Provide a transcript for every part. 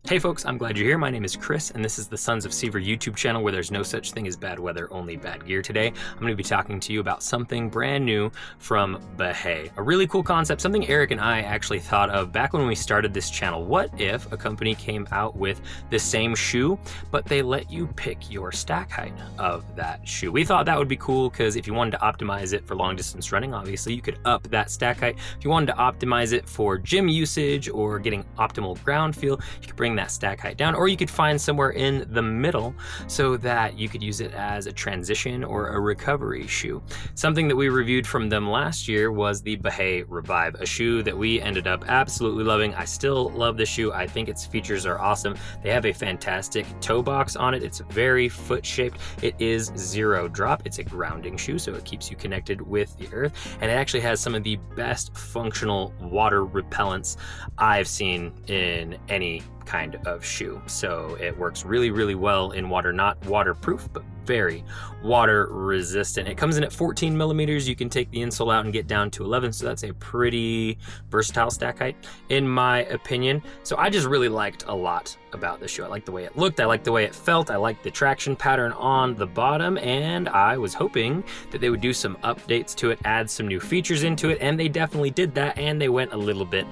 Hey folks, I'm glad you're here. My name is Chris, and this is the Sons of Seaver YouTube channel where there's no such thing as bad weather, only bad gear. Today, I'm going to be talking to you about something brand new from Bahe. A really cool concept, something Eric and I actually thought of back when we started this channel. What if a company came out with the same shoe, but they let you pick your stack height of that shoe? We thought that would be cool because if you wanted to optimize it for long distance running, obviously you could up that stack height. If you wanted to optimize it for gym usage or getting optimal ground feel, you could bring that stack height down, or you could find somewhere in the middle so that you could use it as a transition or a recovery shoe. Something that we reviewed from them last year was the Bahe Revive, a shoe that we ended up absolutely loving. I still love the shoe. I think its features are awesome. They have a fantastic toe box on it. It's very foot shaped. It is zero drop. It's a grounding shoe, so it keeps you connected with the earth, and it actually has some of the best functional water repellents I've seen in any kind of shoe. So it works really, really well in water, not waterproof, but very water resistant. It comes in at 14 millimeters. You can take the insole out and get down to 11. So that's a pretty versatile stack height in my opinion. So I just really liked a lot about the shoe. I liked the way it looked. I liked the way it felt. I liked the traction pattern on the bottom, and I was hoping that they would do some updates to it, add some new features into it, and they definitely did that, and they went a little bit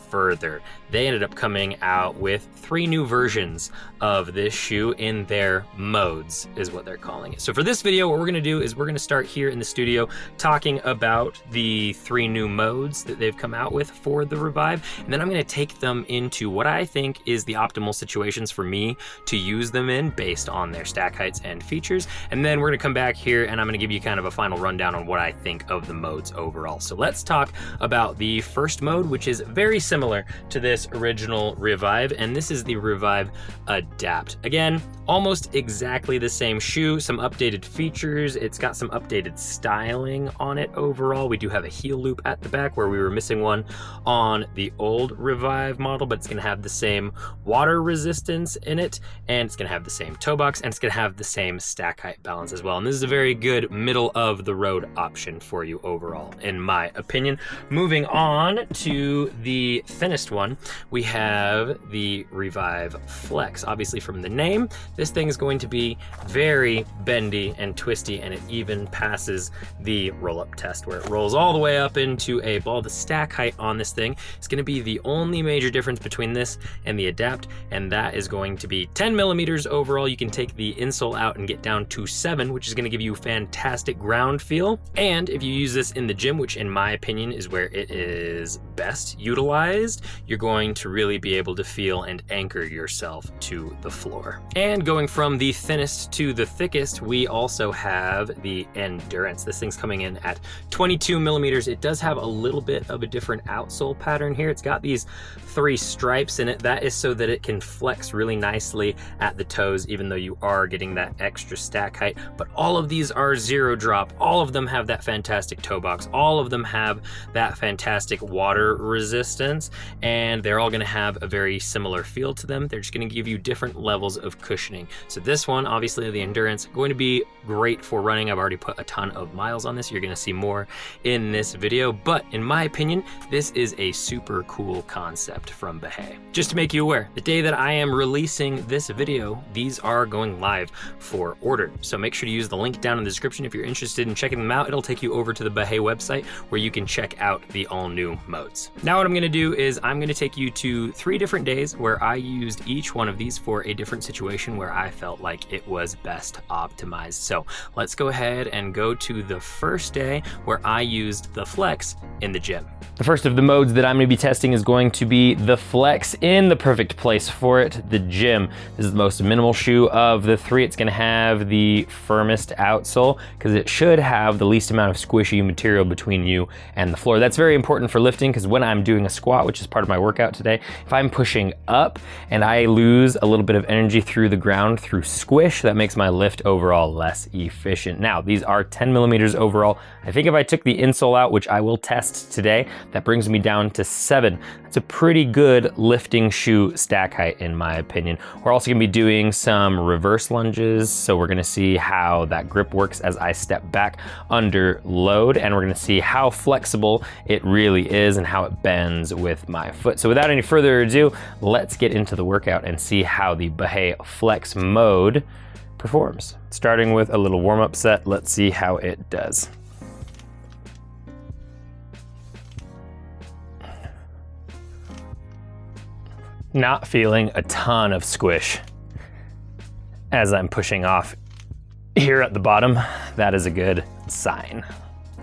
further. They ended up coming out with 3 new versions of this shoe in their modes, is what they're calling it. So for this video, what we're gonna do is we're gonna start here in the studio talking about the 3 new modes that they've come out with for the Revive, and then I'm gonna take them into what I think is the optimal situations for me to use them in based on their stack heights and features. And then we're gonna come back here and I'm gonna give you kind of a final rundown on what I think of the modes overall. So let's talk about the first mode, which is very similar to this original Revive, and this is the Revive Adapt. Again, almost exactly the same shoe, some updated features. It's got some updated styling on it overall. We do have a heel loop at the back where we were missing one on the old Revive model, but it's gonna have the same water resistance in it, and it's gonna have the same toe box, and it's gonna have the same stack height balance as well. And this is a very good middle of the road option for you overall, in my opinion. Moving on to the thinnest one, we have the Revive Flex. Obviously from the name, this thing is going to be very bendy and twisty, and it even passes the roll-up test where it rolls all the way up into a ball. The stack height on this thing is going to be the only major difference between this and the Adapt, and that is going to be 10 millimeters overall. You can take the insole out and get down to 7, which is going to give you fantastic ground feel. And if you use this in the gym, which in my opinion is where it is best utilized, you're going to really be able to feel and anchor yourself to the floor. And going from the thinnest to the thickest, we also have the Endurance. This thing's coming in at 22 millimeters. It does have a little bit of a different outsole pattern here. It's got these 3 stripes in it. That is so that it can flex really nicely at the toes, even though you are getting that extra stack height. But all of these are zero drop. All of them have that fantastic toe box. All of them have that fantastic water resistance, and they're all gonna have a very similar feel to them. They're just gonna give you different levels of cushioning. So this one, obviously the Endurance, going to be great for running. I've already put a ton of miles on this. You're gonna see more in this video, but in my opinion, this is a super cool concept from Bahe. Just to make you aware, the day that I am releasing this video, these are going live for order. So make sure to use the link down in the description if you're interested in checking them out. It'll take you over to the Bahe website where you can check out the all new modes. Now what I'm gonna do is I'm gonna take you to 3 different days where I used each one of these for a different situation where I felt like it was best optimized. So let's go ahead and go to the first day where I used the Flex in the gym. The first of the modes that I'm gonna be testing is going to be the Flex in the perfect place for it, the gym. This is the most minimal shoe of the 3. It's gonna have the firmest outsole because it should have the least amount of squishy material between you and the floor. That's very important for lifting because when I'm doing a squat, which is part of my workout today, if I'm pushing up and I lose a little bit of energy through the ground through squish, that makes my lift overall less efficient. Now, these are 10 millimeters overall. I think if I took the insole out, which I will test today, that brings me down to 7. That's a pretty good lifting shoe stack height in my opinion. We're also gonna be doing some reverse lunges, so we're gonna see how that grip works as I step back under load, and we're gonna see how flexible it really is and how it bends with with my foot. So without any further ado, let's get into the workout and see how the Bahe Flex mode performs. Starting with a little warm-up set, let's see how it does. Not feeling a ton of squish as I'm pushing off here at the bottom. That is a good sign.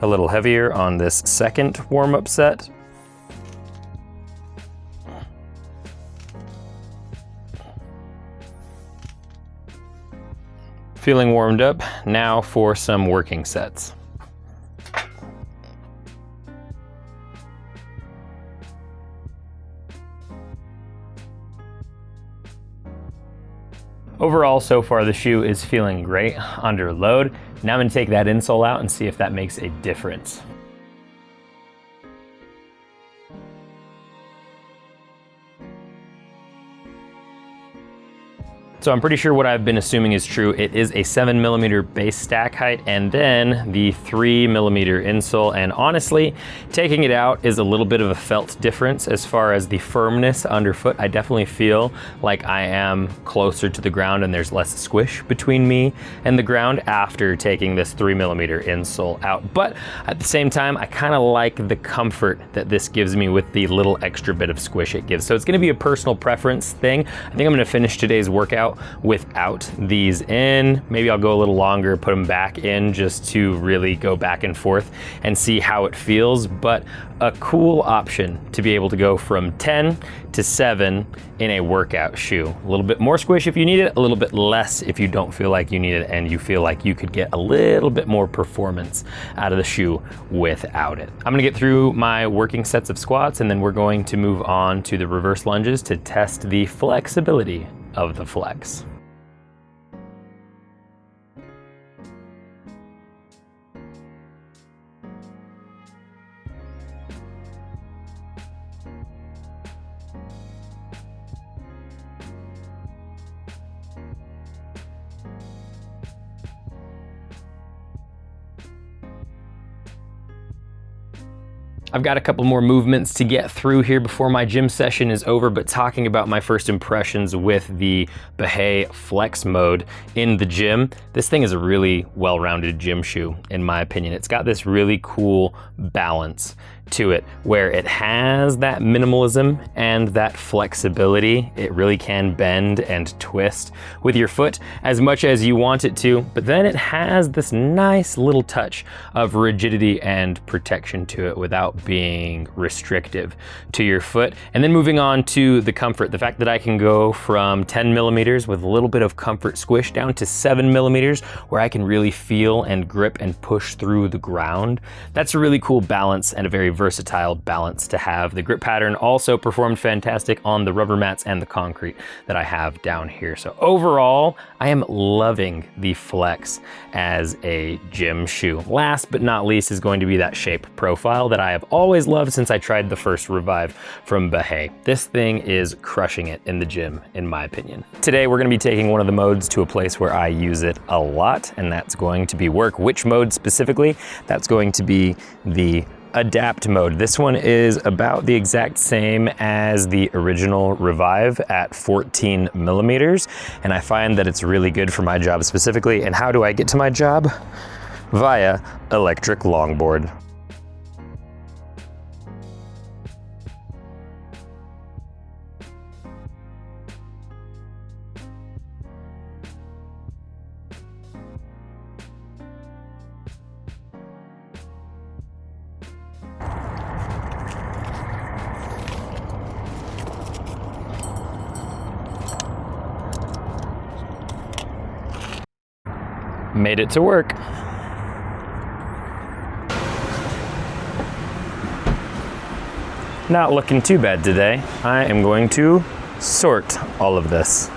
A little heavier on this second warm-up set. Feeling warmed up, now for some working sets. Overall, so far the shoe is feeling great under load. Now I'm gonna take that insole out and see if that makes a difference. So I'm pretty sure what I've been assuming is true. It is a 7mm base stack height and then the 3mm insole. And honestly, taking it out is a little bit of a felt difference as far as the firmness underfoot. I definitely feel like I am closer to the ground and there's less squish between me and the ground after taking this 3mm insole out. But at the same time, I kind of like the comfort that this gives me with the little extra bit of squish it gives. So it's gonna be a personal preference thing. I think I'm gonna finish today's workout without these in. Maybe I'll go a little longer, put them back in just to really go back and forth and see how it feels. But a cool option to be able to go from 10 to 7 in a workout shoe. A little bit more squish if you need it, a little bit less if you don't feel like you need it and you feel like you could get a little bit more performance out of the shoe without it. I'm gonna get through my working sets of squats and then we're going to move on to the reverse lunges to test the flexibility of the Flex. I've got a couple more movements to get through here before my gym session is over, but talking about my first impressions with the Bahe Flex mode in the gym, this thing is a really well-rounded gym shoe, in my opinion. It's got this really cool balance to it where it has that minimalism and that flexibility. It really can bend and twist with your foot as much as you want it to, but then it has this nice little touch of rigidity and protection to it without being restrictive to your foot. And then moving on to the comfort, the fact that I can go from 10mm with a little bit of comfort squish down to 7mm where I can really feel and grip and push through the ground. That's a really cool balance and a very versatile balance to have. The grip pattern also performed fantastic on the rubber mats and the concrete that I have down here. So overall, I am loving the Flex as a gym shoe. Last but not least is going to be that shape profile that I have always loved since I tried the first Revive from Bahe. This thing is crushing it in the gym, in my opinion. Today, we're gonna be taking one of the modes to a place where I use it a lot, and that's going to be work. Which mode specifically? That's going to be the Adapt mode. This one is about the exact same as the original Revive at 14mm, and I find that it's really good for my job specifically. And how do I get to my job? Via electric longboard. Made it to work. Not looking too bad today. I am going to sort all of this.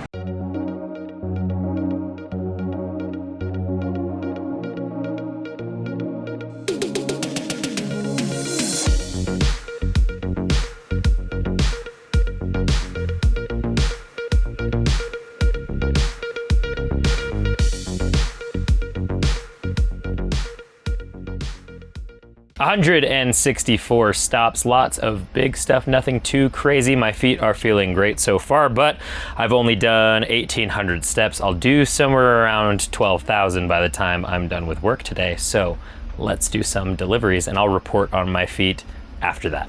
164 stops, lots of big stuff, nothing too crazy. My feet are feeling great so far, but I've only done 1,800 steps. I'll do somewhere around 12,000 by the time I'm done with work today. So let's do some deliveries and I'll report on my feet after that.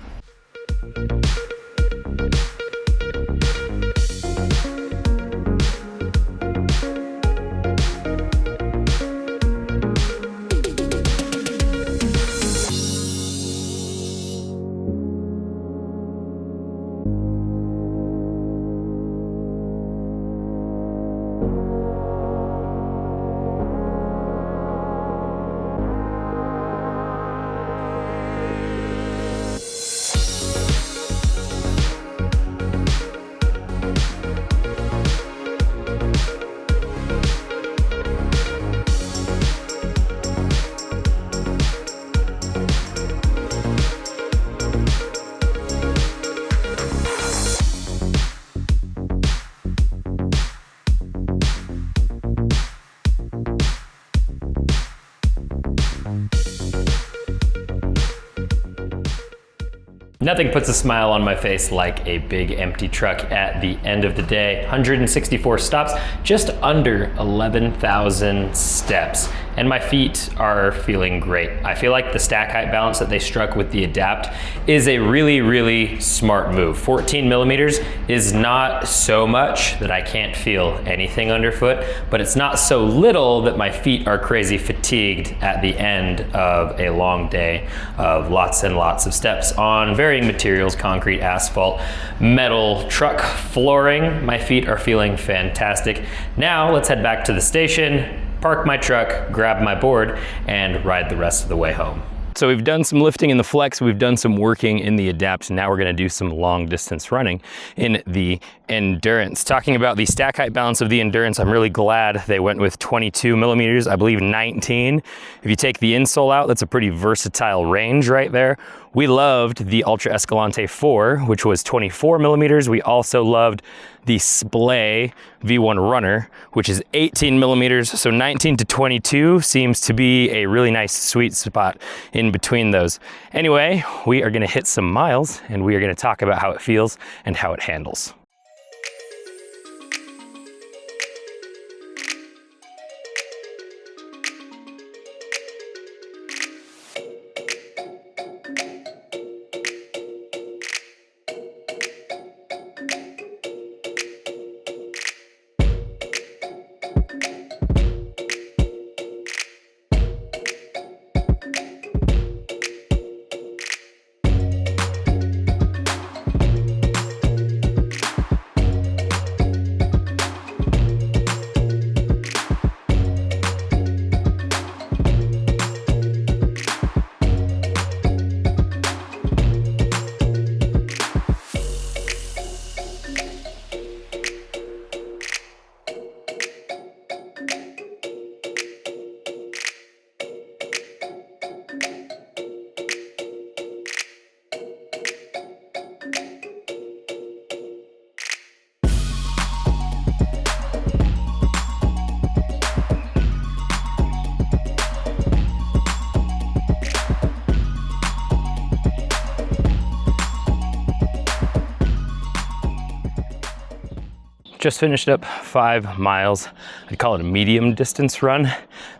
Nothing puts a smile on my face like a big empty truck at the end of the day. 164 stops, just under 11,000 steps. And my feet are feeling great. I feel like the stack height balance that they struck with the Adapt is a really, really smart move. 14 millimeters is not so much that I can't feel anything underfoot, but it's not so little that my feet are crazy fatigued at the end of a long day of lots and lots of steps on varying materials, concrete, asphalt, metal, truck flooring. My feet are feeling fantastic. Now let's head back to the station, park my truck, grab my board, and ride the rest of the way home. So we've done some lifting in the Flex, we've done some working in the Adapt, now we're gonna do some long distance running in the Endurance. Talking about the stack height balance of the Endurance, I'm really glad they went with 22 millimeters, I believe 19. If you take the insole out, that's a pretty versatile range right there. We loved the Ultra Escalante 4, which was 24 millimeters. We also loved the Splay V1 Runner, which is 18 millimeters. So 19 to 22 seems to be a really nice sweet spot in between those. Anyway, we are gonna hit some miles and we are gonna talk about how it feels and how it handles. Just finished up 5 miles. I'd call it a medium distance run.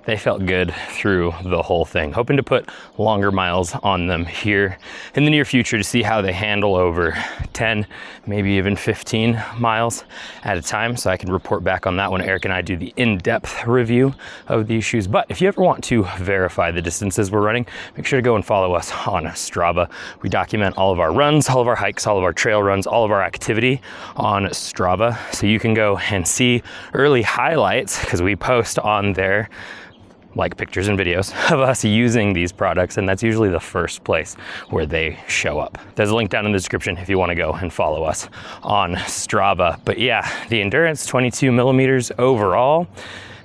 They felt good through the whole thing. Hoping to put longer miles on them here in the near future to see how they handle over 10, maybe even 15 miles at a time, so I can report back on that when Eric and I do the in-depth review of these shoes. But if you ever want to verify the distances we're running, make sure to go and follow us on Strava. We document all of our runs, all of our hikes, all of our trail runs, all of our activity on Strava, so you can go and see early highlights, because we post on there like pictures and videos of us using these products, and that's usually the first place where they show up. There's a link down in the description if you want to go and follow us on Strava. But yeah, the Endurance 22 millimeters overall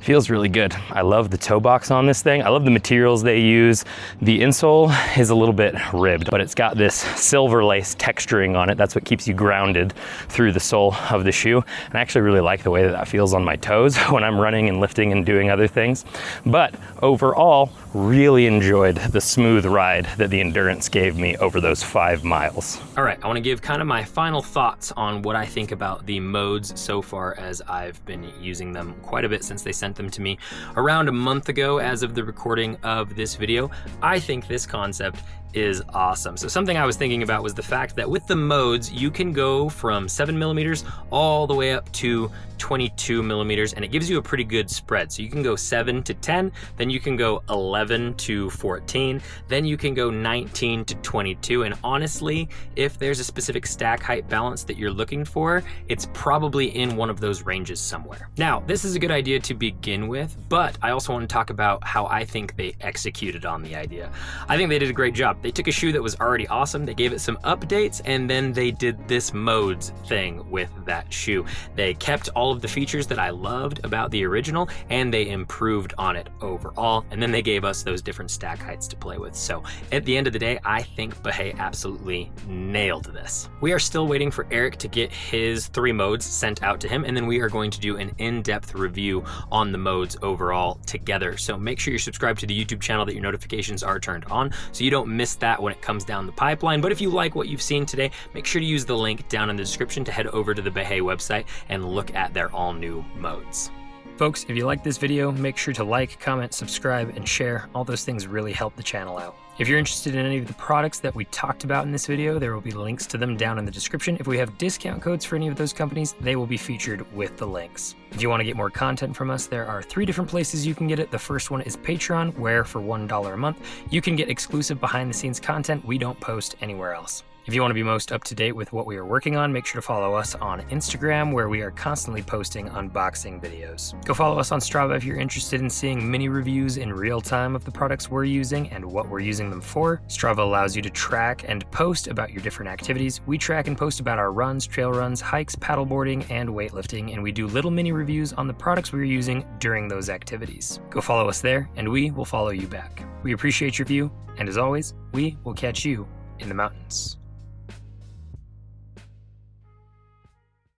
Feels really good. I love the toe box on this thing. I love the materials they use. The insole is a little bit ribbed, but it's got this silver lace texturing on it. That's what keeps you grounded through the sole of the shoe. And I actually really like the way that that feels on my toes when I'm running and lifting and doing other things. But overall, really enjoyed the smooth ride that the Endurance gave me over those 5 miles. All right, I want to give kind of my final thoughts on what I think about the modes so far, as I've been using them quite a bit since they sent them to me around a month ago as of the recording of this video. I think this concept is awesome. So something I was thinking about was the fact that with the modes, you can go from 7mm all the way up to 22mm, and it gives you a pretty good spread. So you can go 7 to 10, then you can go 11 to 14, then you can go 19 to 22. And honestly, if there's a specific stack height balance that you're looking for, it's probably in one of those ranges somewhere. Now, this is a good idea to begin with, but I also want to talk about how I think they executed on the idea. I think they did a great job. They took a shoe that was already awesome, they gave it some updates, and then they did this modes thing with that shoe. They kept all of the features that I loved about the original, and they improved on it overall, and then they gave us those different stack heights to play with. So at the end of the day, I think Bahé absolutely nailed this. We are still waiting for Eric to get his 3 modes sent out to him, and then we are going to do an in-depth review on the modes overall together. So make sure you're subscribed to the YouTube channel, that your notifications are turned on so you don't miss that when it comes down the pipeline. But if you like what you've seen today, make sure to use the link down in the description to head over to the Bahé website and look at their all new modes. Folks, if you like this video, make sure to like, comment, subscribe, and share. All those things really help the channel out. If you're interested in any of the products that we talked about in this video, there will be links to them down in the description. If we have discount codes for any of those companies, they will be featured with the links. If you want to get more content from us, there are 3 different places you can get it. The first one is Patreon, where for $1 a month, you can get exclusive behind-the-scenes content we don't post anywhere else. If you want to be most up to date with what we are working on, make sure to follow us on Instagram, where we are constantly posting unboxing videos. Go follow us on Strava if you're interested in seeing mini reviews in real time of the products we're using and what we're using them for. Strava allows you to track and post about your different activities. We track and post about our runs, trail runs, hikes, paddleboarding, and weightlifting, and we do little mini reviews on the products we're using during those activities. Go follow us there, and we will follow you back. We appreciate your view, and as always, we will catch you in the mountains.